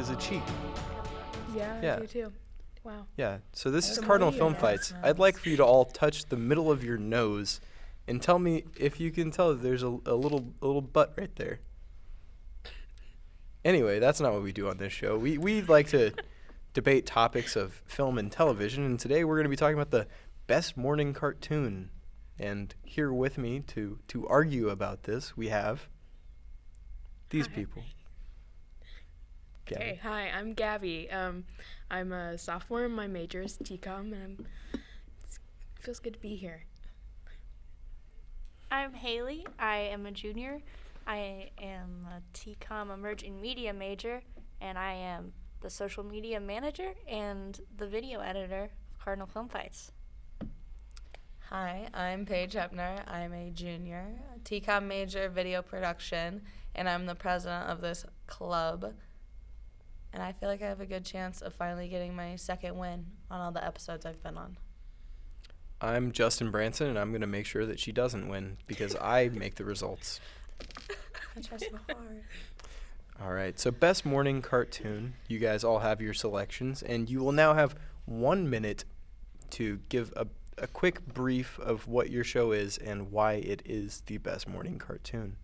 is a cheat. Yeah, Yeah. I do too. Wow. Yeah, so this is Some Cardinal idea. Film Yeah, Fights. that's I'd like nice. for you to all touch the middle of your nose and tell me if you can tell that there's a little butt right there. Anyway, that's not what we do on this show. We like to debate topics of film and television, and today we're going to be talking about the best morning cartoon. And here with me to argue about this, we have these Hi. people. Okay, Gabby. hi, I'm Gabby. I'm a sophomore and my major is TCOM, and it feels good to be here. I'm Haley. I am a junior. I am a TCOM emerging media major, and I am the social media manager and the video editor of Cardinal Film Fights. Hi, I'm Paige Hepner. I'm a junior, TCOM major, video production, and I'm the president of this club. And I feel like I have a good chance of finally getting my second win on all the episodes I've been on. I'm Justin Branson, and I'm going to make sure that she doesn't win because I make the results. I try so hard. All right, so best morning cartoon. You guys all have your selections, and you will now have 1 minute to give a quick brief of what your show is and why it is the best morning cartoon.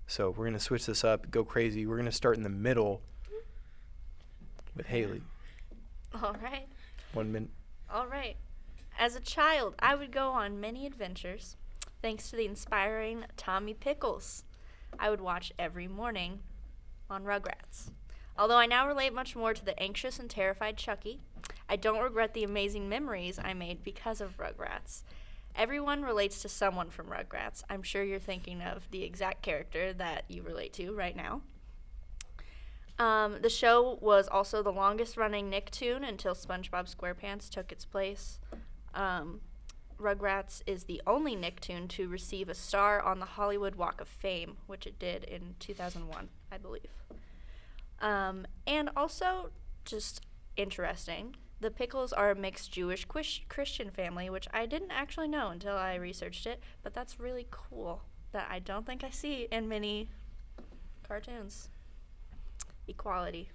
So we're going to switch this up, go crazy. We're going to start in the middle with Haley. All right. 1 minute. All right. As a child, I would go on many adventures thanks to the inspiring Tommy Pickles. I would watch every morning on Rugrats. Although I now relate much more to the anxious and terrified Chucky, I don't regret the amazing memories I made because of Rugrats. Everyone relates to someone from Rugrats. I'm sure you're thinking of the exact character that you relate to right now. The show was also the longest running Nicktoon until SpongeBob SquarePants took its place. Rugrats is the only Nicktoon to receive a star on the Hollywood Walk of Fame, which it did in 2001, I believe. And also, just interesting, the Pickles are a mixed Jewish Christian family, which I didn't actually know until I researched it, but that's really cool that I don't think I see in many cartoons. Equality.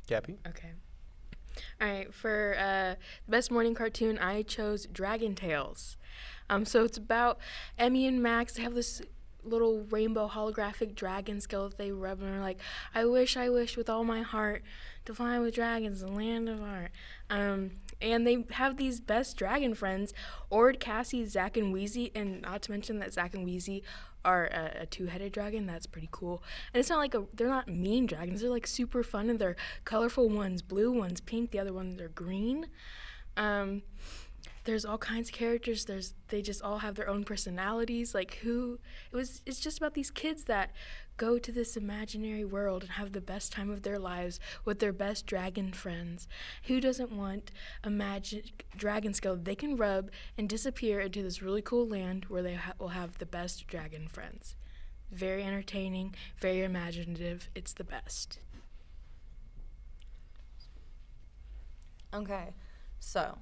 Gabby? Okay. All right, for the best morning cartoon, I chose Dragon Tales. So it's about Emmy and Max. They have this little rainbow holographic dragon skull that they rub, and they're like, I wish with all my heart to fly with dragons in the land of art. And they have these best dragon friends, Ord, Cassie, Zack, and Wheezy, and not to mention that Zack and Wheezy are a two-headed dragon. That's pretty cool. And it's not like they're not mean dragons. They're like super fun, and they're colorful. One's blue, one's pink, the other ones are green. There's all kinds of characters. They just all have their own personalities. It's just about these kids that go to this imaginary world and have the best time of their lives with their best dragon friends. Who doesn't want a magic dragon skull they can rub and disappear into this really cool land where they will have the best dragon friends? Very entertaining, very imaginative. It's the best. Okay, so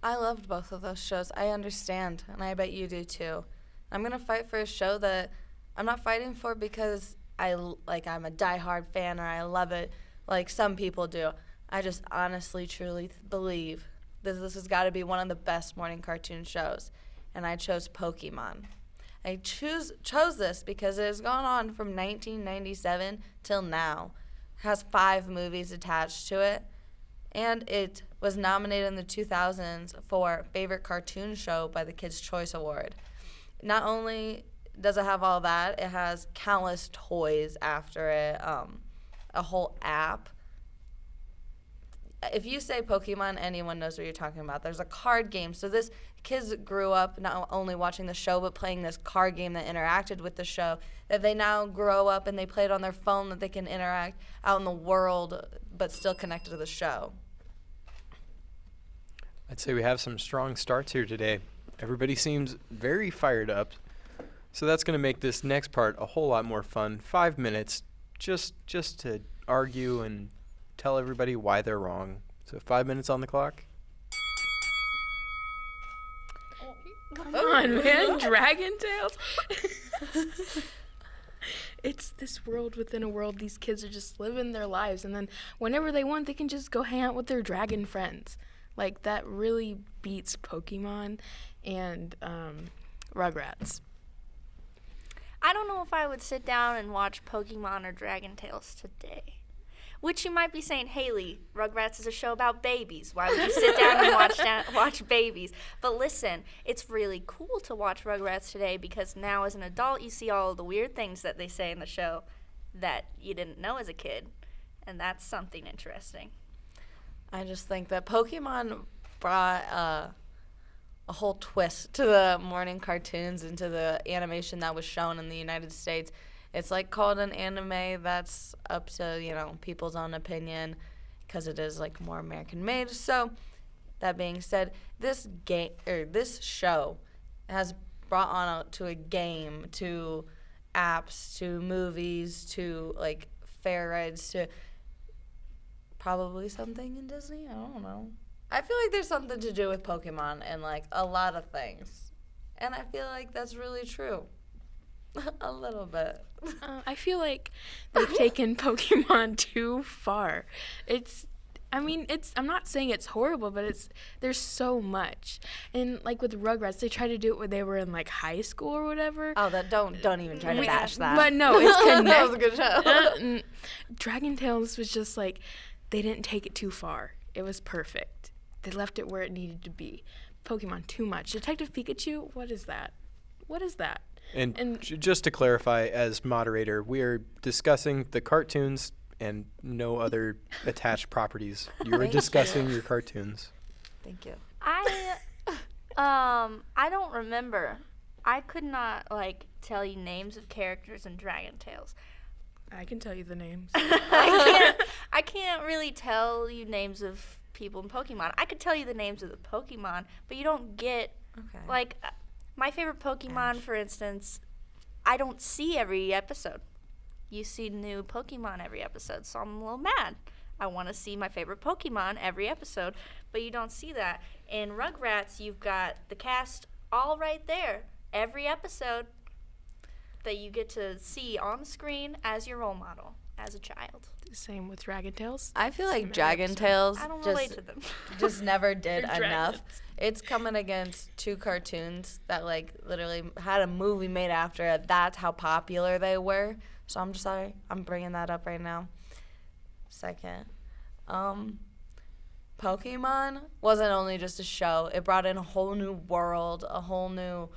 I loved both of those shows. I understand, and I bet you do too. I'm going to fight for a show that I'm not fighting for because I'm a diehard fan or I love it like some people do. I just honestly, truly believe that this has got to be one of the best morning cartoon shows, and I chose Pokemon. I chose this because it has gone on from 1997 till now. It has 5 movies attached to it, and it was nominated in the 2000s for Favorite Cartoon Show by the Kids' Choice Award. Not only does it have all that, it has countless toys after it, a whole app. If you say Pokemon, anyone knows what you're talking about. There's a card game. So this kids grew up not only watching the show, but playing this card game that interacted with the show, that they now grow up and they play it on their phone, that they can interact out in the world, but still connected to the show. I'd say we have some strong starts here today. Everybody seems very fired up. So that's going to make this next part a whole lot more fun. 5 minutes just to argue and tell everybody why they're wrong. So 5 minutes on the clock. Come on, man. Dragon Tales. it's this world within a world. These kids are just living their lives, and then whenever they want, they can just go hang out with their dragon friends. Like, that really beats Pokemon and Rugrats. I don't know if I would sit down and watch Pokemon or Dragon Tales today. Which you might be saying, Haley, Rugrats is a show about babies. Why would you sit down and watch babies? But listen, it's really cool to watch Rugrats today because now as an adult you see all of the weird things that they say in the show that you didn't know as a kid. And that's something interesting. I just think that Pokemon brought a whole twist to the morning cartoons and to the animation that was shown in the United States. It's like called an anime. That's up to, people's own opinion because it is like more American made. So that being said, this show has brought on to a game, to apps, to movies, to like fair rides, to probably something in Disney. I don't know. I feel like there's something to do with Pokemon and like a lot of things. And I feel like that's really true. A little bit. I feel like they've taken Pokemon too far. I'm not saying it's horrible, but there's so much. And like with Rugrats, they tried to do it when they were in like high school or whatever. Oh, don't even try to bash that. But no, it's connected. That was a good show. Dragon Tales was just like, they didn't take it too far. It was perfect. They left it where it needed to be. Pokemon, too much. Detective Pikachu, what is that? What is that? And just to clarify, as moderator, we are discussing the cartoons and no other attached properties. You were discussing your cartoons. Thank you. I don't remember. I could not tell you names of characters in Dragon Tales. I can tell you the names. I can't really tell you names of people in Pokemon. I could tell you the names of the Pokemon, but you don't get my favorite Pokemon, for instance, I don't see every episode. You see new Pokemon every episode, so I'm a little mad. I want to see my favorite Pokemon every episode, but you don't see that. In Rugrats, you've got the cast all right there, every episode that you get to see on the screen as your role model as a child. Same with Dragon Tales. I feel like Dragon Tales I don't relate to them. just never did They're enough. dragons. It's coming against two cartoons that literally had a movie made after it. That's how popular they were. So I'm just sorry. I'm bringing that up right now. Second, Pokemon wasn't only just a show. It brought in a whole new world, a whole new,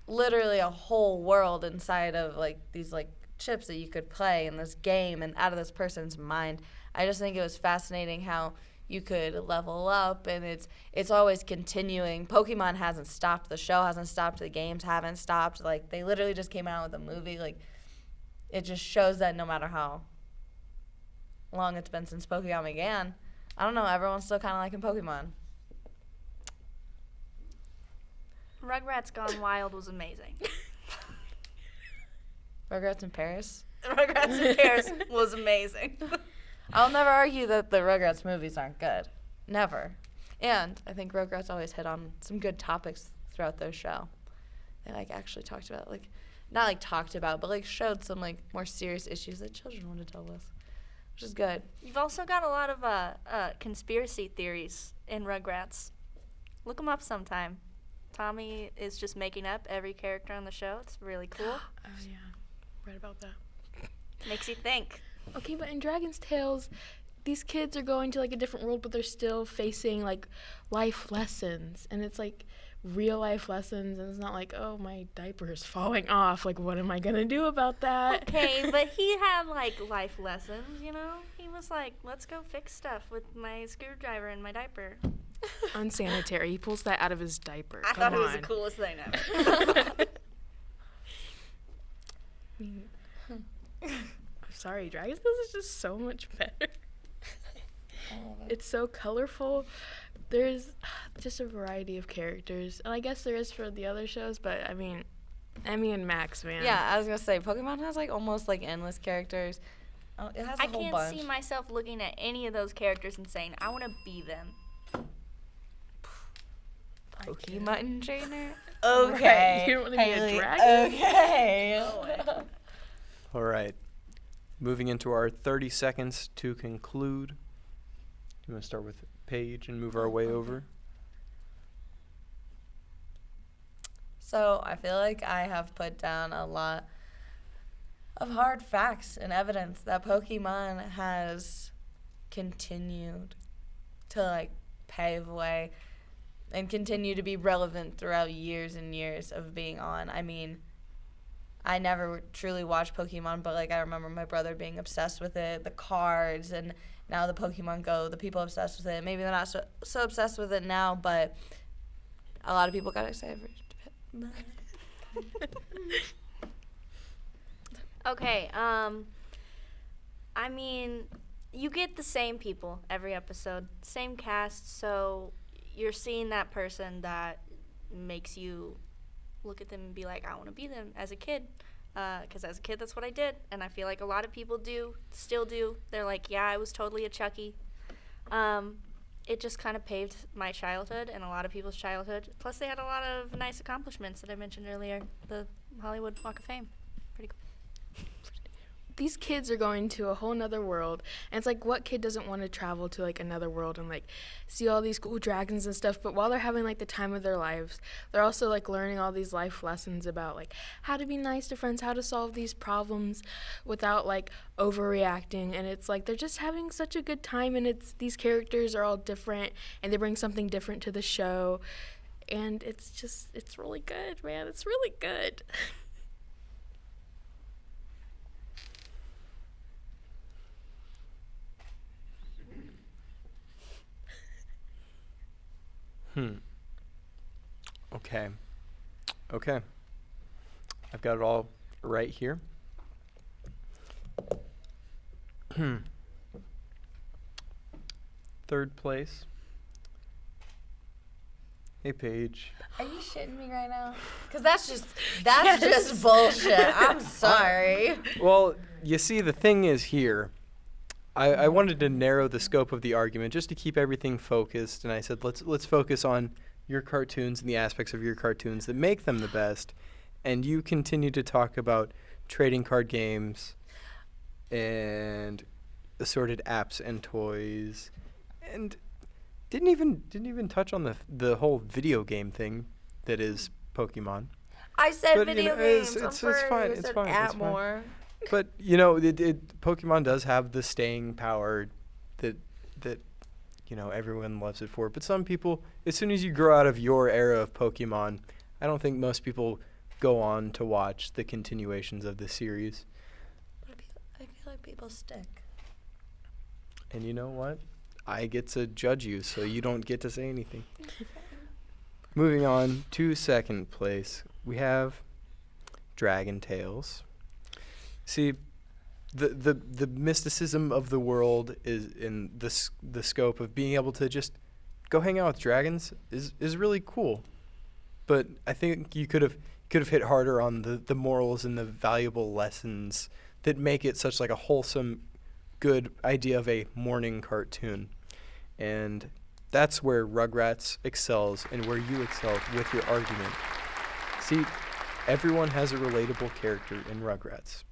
literally a whole world inside of these chips that you could play in this game and out of this person's mind. I just think it was fascinating how you could level up, and it's always continuing. Pokemon hasn't stopped. The show hasn't stopped. The games haven't stopped. They literally just came out with a movie. It just shows that no matter how long it's been since Pokemon began, I don't know, everyone's still kind of liking Pokemon. Rugrats Gone Wild was amazing. Rugrats in Paris? Rugrats in Paris was amazing. I'll never argue that the Rugrats movies aren't good. Never. And I think Rugrats always hit on some good topics throughout their show. They actually talked about not talked about, but showed some more serious issues that children want to deal with, which is good. You've also got a lot of conspiracy theories in Rugrats. Look them up sometime. Tommy is just making up every character on the show. It's really cool. Oh, yeah. Read about that. Makes you think. Okay, but in Dragon's Tales, these kids are going to a different world, but they're still facing life lessons, and it's real life lessons, and it's not oh, my diaper is falling off. What am I gonna do about that? Okay, but he had life lessons, He was let's go fix stuff with my screwdriver and my diaper. Unsanitary. He pulls that out of his diaper. I Come thought it was on. the coolest thing ever. I'm sorry, Dragon's Tales is just so much better. It's so colorful. There's just a variety of characters, and I guess there is for the other shows, but I mean, Emmy and Max, man. Yeah, I was gonna say Pokemon has almost endless characters. Oh, it has a I whole can't bunch. see myself looking at any of those characters and saying, I want to be them. Pokemon trainer. Right, Okay. you don't wanna be a Haley, dragon? Okay. All right. Moving into our 30 seconds to conclude. You want to start with Paige and move our way over? So I feel like I have put down a lot of hard facts and evidence that Pokemon has continued to like pave way and continue to be relevant throughout years and years of being on. I mean, I never truly watched Pokemon, but like I remember my brother being obsessed with it, the cards, and now the Pokemon Go, the people obsessed with it. Maybe they're not so obsessed with it now, but a lot of people got excited for it. Okay, I mean, you get the same people every episode, same cast, so you're seeing that person that makes you look at them and be like, I want to be them as a kid, because as a kid, that's what I did, and I feel like a lot of people still do. They're like, yeah, I was totally a Chucky. It just kind of paved my childhood and a lot of people's childhood. Plus, they had a lot of nice accomplishments that I mentioned earlier. The Hollywood Walk of Fame. Pretty cool. These kids are going to a whole nother world, and it's like, what kid doesn't want to travel to like another world and like see all these cool dragons and stuff? But while they're having like the time of their lives, they're also like learning all these life lessons about like how to be nice to friends, how to solve these problems without like overreacting. And it's like they're just having such a good time, and it's these characters are all different and they bring something different to the show, and it's really good, man. It's really good. Okay. I've got it all right here. Third place. Hey, Paige. Are you shitting me right now? Because that's just bullshit. I'm sorry. Well, you see, the thing is here, I wanted to narrow the scope of the argument just to keep everything focused, and I said let's focus on your cartoons and the aspects of your cartoons that make them the best, and you continue to talk about trading card games and assorted apps and toys, and didn't even touch on the whole video game thing that is Pokemon. I said But, video it's games. fine. You It's said fine. app It's fine. more. But Pokemon does have the staying power that everyone loves it for. But some people, as soon as you grow out of your era of Pokemon, I don't think most people go on to watch the continuations of the series. I feel like people stick. And you know what? I get to judge you, so you don't get to say anything. Moving on to second place, we have Dragon Tales. See, the mysticism of the world is in the scope of being able to just go hang out with dragons is really cool. But I think you could have hit harder on the morals and the valuable lessons that make it such like a wholesome, good idea of a morning cartoon. And that's where Rugrats excels and where you excel with your argument. See, everyone has a relatable character in Rugrats.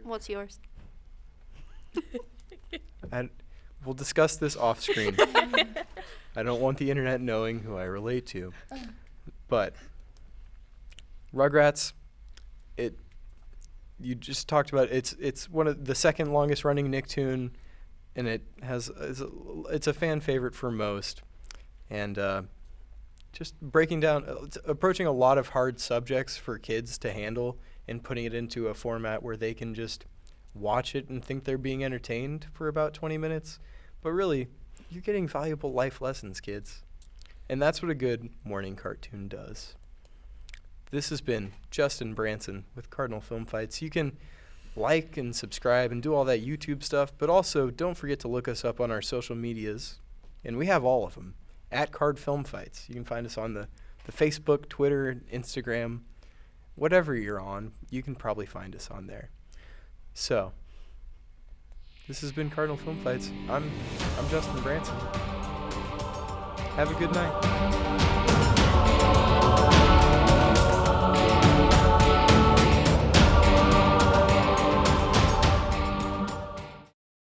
What's yours? We'll discuss this off screen. I don't want the internet knowing who I relate to. But Rugrats, you just talked about it's one of the second longest running Nicktoon, and it's a fan favorite for most. And just breaking down, it's approaching a lot of hard subjects for kids to handle and putting it into a format where they can just watch it and think they're being entertained for about 20 minutes. But really, you're getting valuable life lessons, kids. And that's what a good morning cartoon does. This has been Justin Branson with Cardinal Film Fights. You can like and subscribe and do all that YouTube stuff, but also don't forget to look us up on our social medias. And we have all of them, at Card Film Fights. You can find us on the Facebook, Twitter, Instagram. Whatever you're on, you can probably find us on there. So, this has been Cardinal Film Fights. I'm Justin Branson. Have a good night.